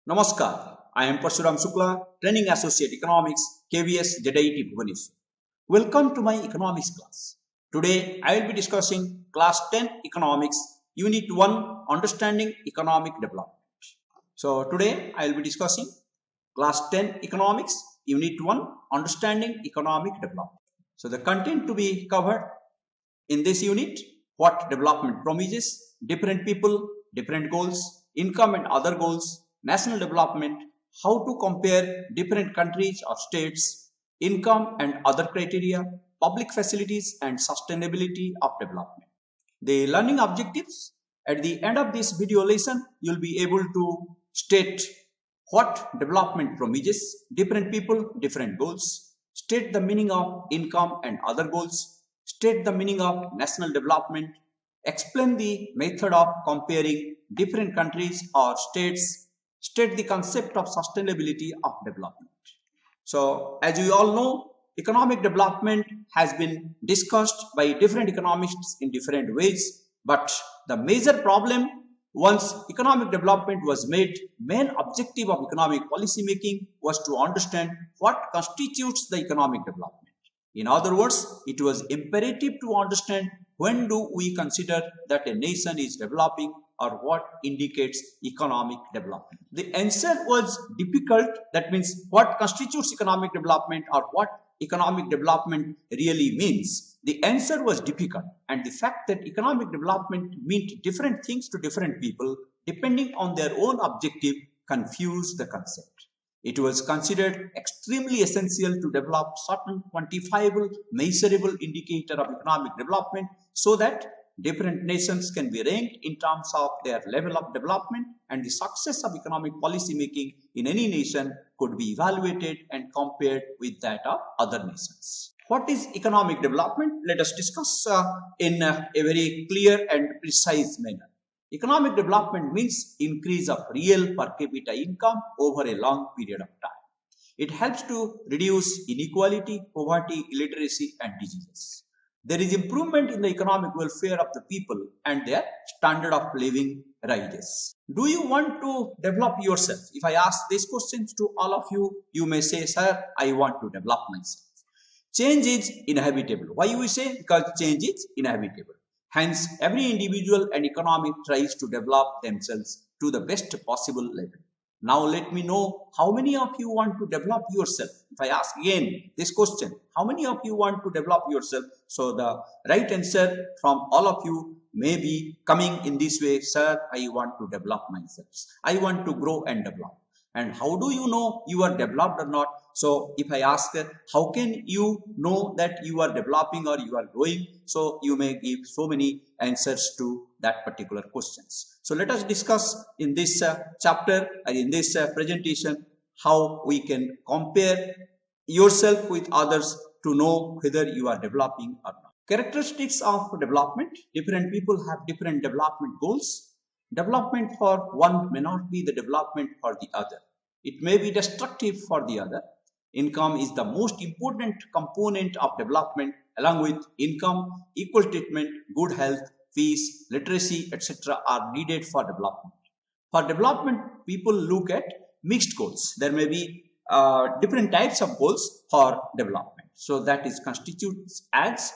Namaskar, I am Parshuram Shukla, Training Associate Economics, KVS JIT Bhubaneswar. Welcome to my economics class. Today I will be discussing Class 10 Economics, Unit 1, Understanding Economic Development. So today I will be discussing Class 10 Economics, Unit 1, Understanding Economic Development. So the content to be covered in this unit: what development promises, different people, different goals, income and other goals, national development, how to compare different countries or states, income and other criteria, public facilities and sustainability of development. The learning objectives: at the end of this video lesson, you will be able to state what development promises, different people, different goals, state the meaning of income and other goals, state the meaning of national development, explain the method of comparing different countries or states, state the concept of sustainability of development. So, as you all know, economic development has been discussed by different economists in different ways, but the major problem once economic development was made, main objective of economic policy making was to understand what constitutes the economic development. In other words, it was imperative to understand when do we consider that a nation is developing or what indicates economic development. The answer was difficult. That means what constitutes economic development or what economic development really means. The answer was difficult, and the fact that economic development meant different things to different people depending on their own objective confused the concept. It was considered extremely essential to develop certain quantifiable, measurable indicator of economic development so that different nations can be ranked in terms of their level of development, and the success of economic policy making in any nation could be evaluated and compared with that of other nations. What is economic development? Let us discuss in a very clear and precise manner. Economic development means increase of real per capita income over a long period of time. It helps to reduce inequality, poverty, illiteracy, and diseases. There is improvement in the economic welfare of the people and their standard of living rises. Do you want to develop yourself? If I ask these questions to all of you, you may say, sir, I want to develop myself. Change is inevitable. Why we say? Because change is inevitable. Hence, every individual and economy tries to develop themselves to the best possible level. Now, let me know how many of you want to develop yourself. If I ask again this question, how many of you want to develop yourself? So, the right answer from all of you may be coming in this way: sir, I want to develop myself. I want to grow and develop. And how do you know you are developed or not? So, if I ask, how can you know that you are developing or you are growing? So, you may give so many answers to that particular questions. So, let us discuss in this chapter or in this presentation how we can compare yourself with others to know whether you are developing or not. Characteristics of development: different people have different development goals. Development for one may not be the development for the other. It may be destructive for the other. Income is the most important component of development. Along with income, equal treatment, good health, peace, literacy, etc. are needed for development. For development, people look at mixed goals. There may be different types of goals for development. So that is constitute as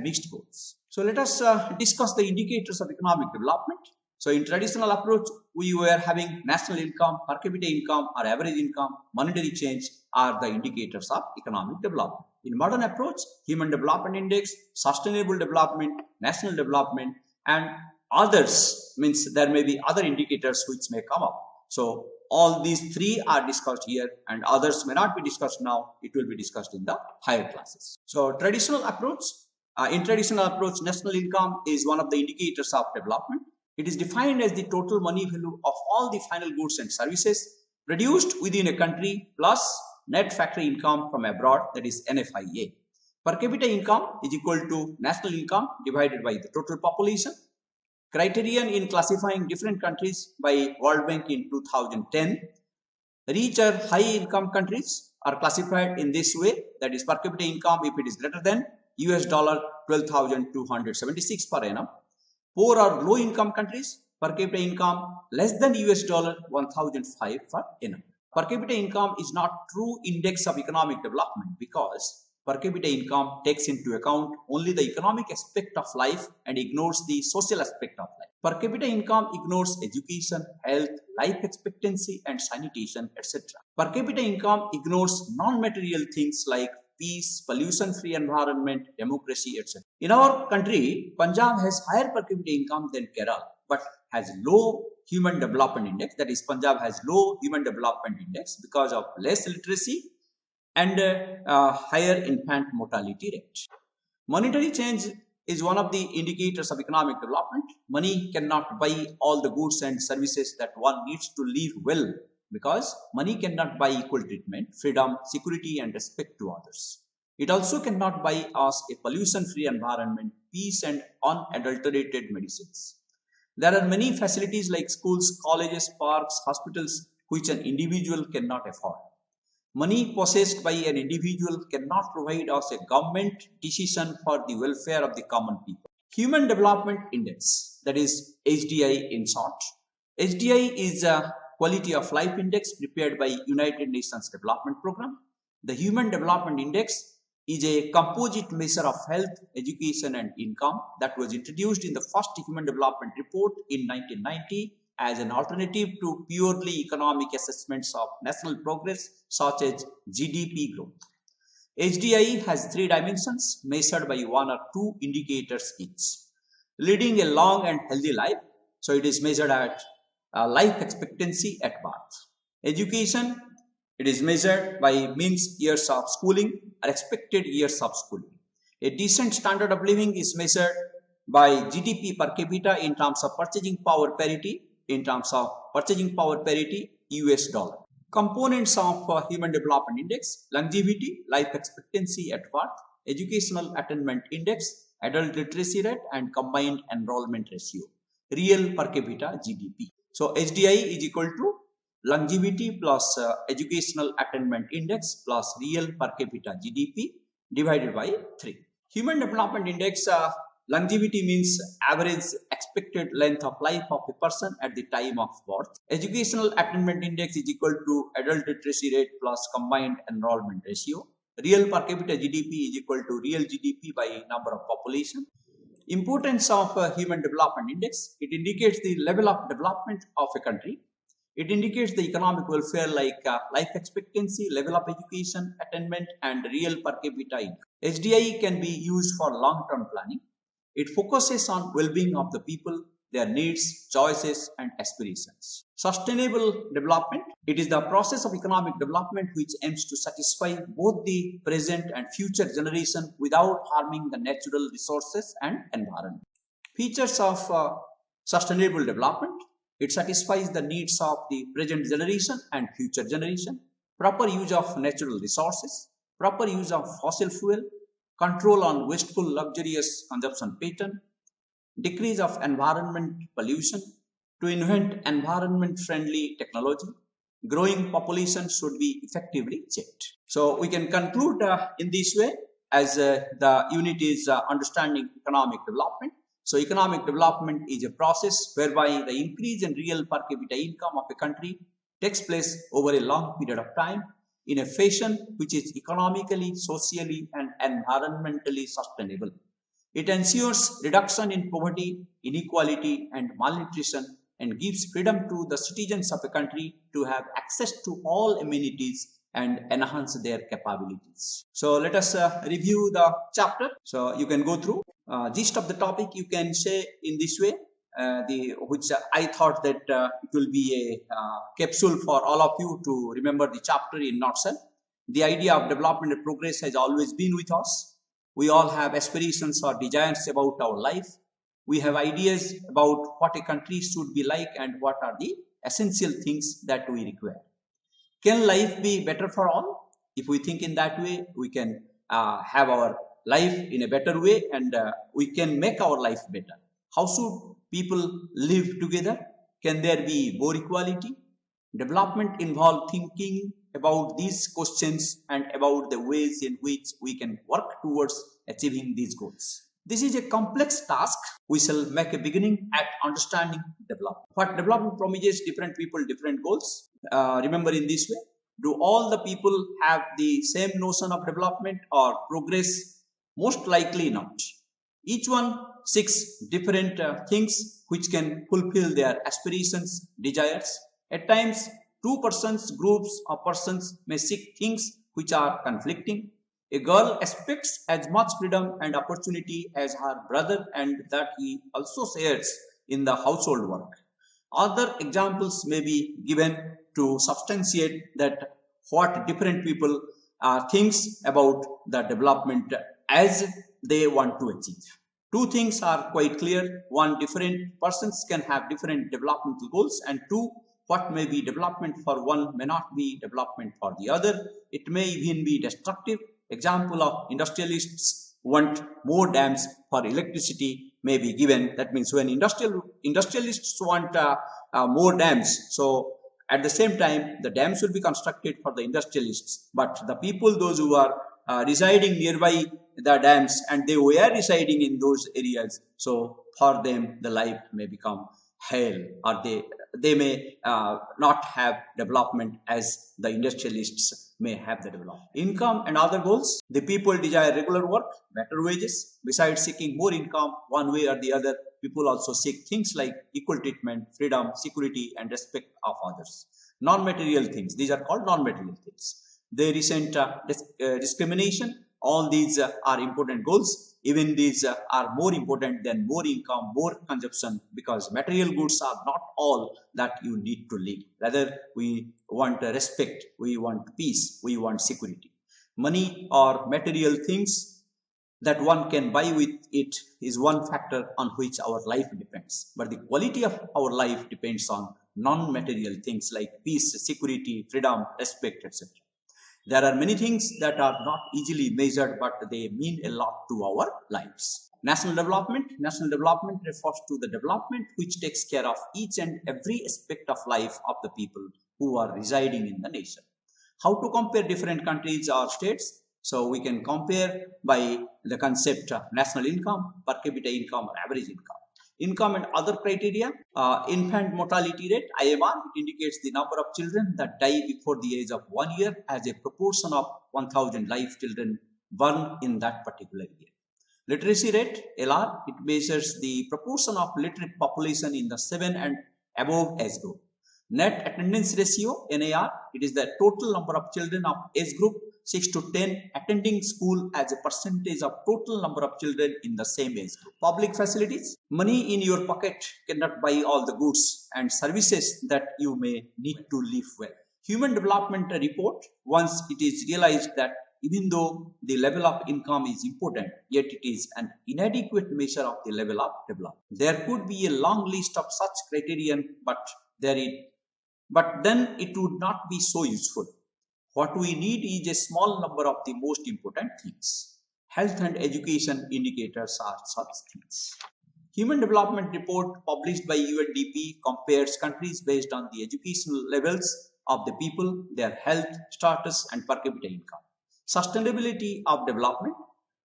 mixed goals. So let us discuss the indicators of economic development. So in traditional approach, we were having national income, per capita income or average income, monetary change are the indicators of economic development. In modern approach, human development index, sustainable development, national development and others, means there may be other indicators which may come up. So all these three are discussed here and others may not be discussed now. It will be discussed in the higher classes. So traditional approach, in traditional approach, national income is one of the indicators of development. It is defined as the total money value of all the final goods and services produced within a country plus net factory income from abroad, that is NFIA. Per capita income is equal to national income divided by the total population. Criterion in classifying different countries by World Bank in 2010. Rich or high income countries are classified in this way, that is per capita income if it is greater than $12,276 per annum. Poor or low income countries per capita income less than $1,005 per annum. Per capita income is not true index of economic development because per capita income takes into account only the economic aspect of life and ignores the social aspect of life. Per capita income ignores education, health, life expectancy and sanitation, etc. Per capita income ignores non-material things like peace, pollution-free environment, democracy, etc. In our country, Punjab has higher per capita income than Kerala, but has low human development index. That is, Punjab has low human development index because of less literacy and higher infant mortality rate. Monetary change is one of the indicators of economic development. Money cannot buy all the goods and services that one needs to live well because money cannot buy equal treatment, freedom, security and respect to others. It also cannot buy us a pollution-free environment, peace and unadulterated medicines. There are many facilities like schools, colleges, parks, hospitals which an individual cannot afford. Money possessed by an individual cannot provide us a government decision for the welfare of the common people. Human Development Index, that is HDI in short. HDI is a quality of life index prepared by United Nations Development Program. The Human Development Index is a composite measure of health, education and income that was introduced in the first Human Development Report in 1990 as an alternative to purely economic assessments of national progress such as GDP growth. HDI has 3 dimensions measured by 1 or 2 indicators each. Leading a long and healthy life, so it is measured at life expectancy at birth. Education, it is measured by means years of schooling or expected years of schooling. A decent standard of living is measured by GDP per capita in terms of purchasing power parity, US dollar. Components of Human Development Index: longevity, life expectancy at birth, educational attainment index, adult literacy rate and combined enrollment ratio, real per capita GDP. So HDI is equal to longevity plus educational attainment index plus real per capita GDP divided by 3. Human Development Index, longevity means average expected length of life of a person at the time of birth. Educational attainment index is equal to adult literacy rate plus combined enrollment ratio. Real per capita GDP is equal to real GDP by number of population. Importance of Human Development Index: it indicates the level of development of a country. It indicates the economic welfare like life expectancy, level of education, attainment and real per capita income. HDI can be used for long-term planning. It focuses on well-being of the people, their needs, choices and aspirations. Sustainable development: it is the process of economic development which aims to satisfy both the present and future generation without harming the natural resources and environment. Features of sustainable development: it satisfies the needs of the present generation and future generation. Proper use of natural resources, proper use of fossil fuel, control on wasteful luxurious consumption pattern, decrease of environment pollution, to invent environment friendly technology. Growing population should be effectively checked. So we can conclude in this way, as the unit is understanding economic development. So economic development is a process whereby the increase in real per capita income of a country takes place over a long period of time in a fashion which is economically, socially and environmentally sustainable. It ensures reduction in poverty, inequality and malnutrition and gives freedom to the citizens of a country to have access to all amenities and enhance their capabilities. So let us review the chapter. So you can go through. Gist of the topic you can say in this way, which I thought that it will be a capsule for all of you to remember the chapter in nutshell. The idea of development and progress has always been with us. We all have aspirations or desires about our life. We have ideas about what a country should be like and what are the essential things that we require. Can life be better for all? If we think in that way, we can have our life in a better way and we can make our life better. How should people live together? Can there be more equality? Development involves thinking about these questions and about the ways in which we can work towards achieving these goals. This is a complex task. We shall make a beginning at understanding development. What development promises different people, different goals. Remember in this way, do all the people have the same notion of development or progress? Most likely not. Each one seeks different things which can fulfill their aspirations, desires. At times, two persons, groups of persons may seek things which are conflicting. A girl expects as much freedom and opportunity as her brother, and that he also shares in the household work. Other examples may be given to substantiate that what different people thinks about the development as they want to achieve. Two things are quite clear. One, different persons can have different developmental goals, and two, what may be development for one may not be development for the other. It may even be destructive. Example of industrialists want more dams for electricity may be given. That means when industrialists want more dams, so at the same time the dams will be constructed for the industrialists, but the people, those who are residing nearby the dams and they were residing in those areas, so for them the life may become hell, or they may not have development as the industrialists may have the development. Income and other goals. The people desire regular work, better wages. Besides seeking more income one way or the other, people also seek things like equal treatment, freedom, security, and respect of others. Non-material things. These are called non-material things. They resent discrimination. All these are important goals. Even these are more important than more income, more consumption, because material goods are not all that you need to live. Rather, we want respect, we want peace, we want security. Money or material things that one can buy with it is one factor on which our life depends. But the quality of our life depends on non-material things like peace, security, freedom, respect, etc. There are many things that are not easily measured, but they mean a lot to our lives. National development. National development refers to the development which takes care of each and every aspect of life of the people who are residing in the nation. How to compare different countries or states? So we can compare by the concept of national income, per capita income, or average income. Income and other criteria. Infant mortality rate, IMR, it indicates the number of children that die before the age of 1 year as a proportion of 1000 live children born in that particular year. Literacy rate, LR, it measures the proportion of literate population in the 7 and above age group. Net attendance ratio, NAR, it is the total number of children of age group 6 to 10 attending school as a percentage of total number of children in the same age group. Public facilities. Money in your pocket cannot buy all the goods and services that you may need to live well. Human Development Report, once it is realized that even though the level of income is important, yet it is an inadequate measure of the level of development. There could be a long list of such criterion, but then it would not be so useful. What we need is a small number of the most important things. Health and education indicators are such things. Human Development Report published by UNDP compares countries based on the educational levels of the people, their health status, and per capita income. Sustainability of development.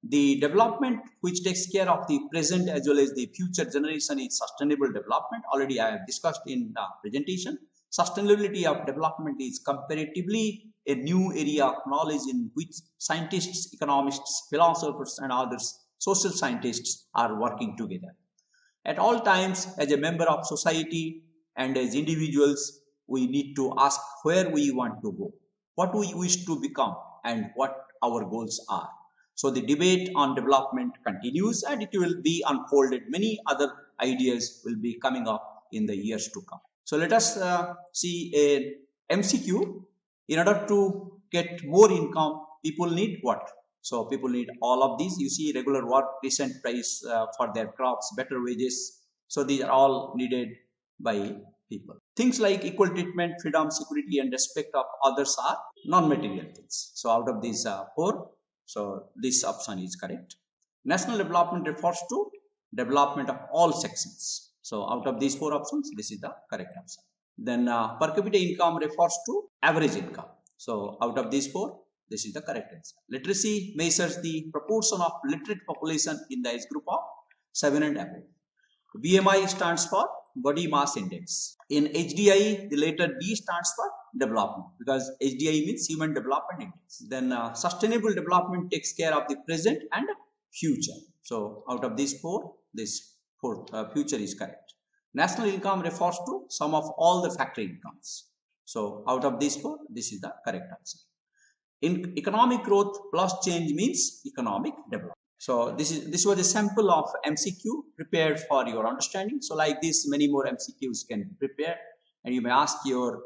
The development which takes care of the present as well as the future generation is sustainable development. Already I have discussed in the presentation. Sustainability of development is comparatively a new area of knowledge in which scientists, economists, philosophers, and others, social scientists are working together. At all times, as a member of society and as individuals, we need to ask where we want to go, what we wish to become, and what our goals are. So the debate on development continues and it will be unfolded. Many other ideas will be coming up in the years to come. So let us see a MCQ. In order to get more income, people need what? So people need all of these. You see, regular work, decent price for their crops, better wages. So these are all needed by people. Things like equal treatment, freedom, security, and respect of others are non-material things. So out of these 4, so this option is correct. National development refers to development of all sections. So out of these 4 options, this is the correct option. Then per capita income refers to average income. So out of these 4, This is the correct answer. Literacy measures the proportion of literate population in the age group of 7 and above. BMI stands for Body Mass Index. In HDI, the letter D stands for development, because HDI means Human Development Index. Then sustainable development takes care of the present and future. So out of these four, this fourth future is correct. National income refers to sum of all the factory incomes. So out of these four, this is the correct answer. In economic growth plus change means economic development. So this was a sample of MCQ prepared for your understanding. So like this, many more MCQs can be prepared, and you may ask your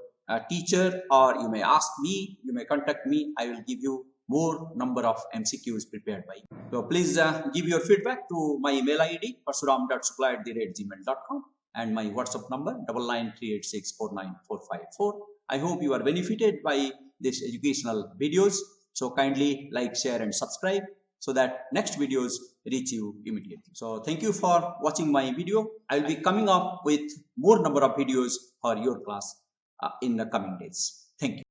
teacher, or you may ask me, you may contact me. I will give you more number of MCQs prepared by you. So please give your feedback to my email ID parsuram.shukla@gmail.com and my WhatsApp number 9938649454. I hope you are benefited by this educational videos. So kindly like, share and subscribe, so that next videos reach you immediately. So thank you for watching my video. I will be coming up with more number of videos for your class in the coming days. Thank you.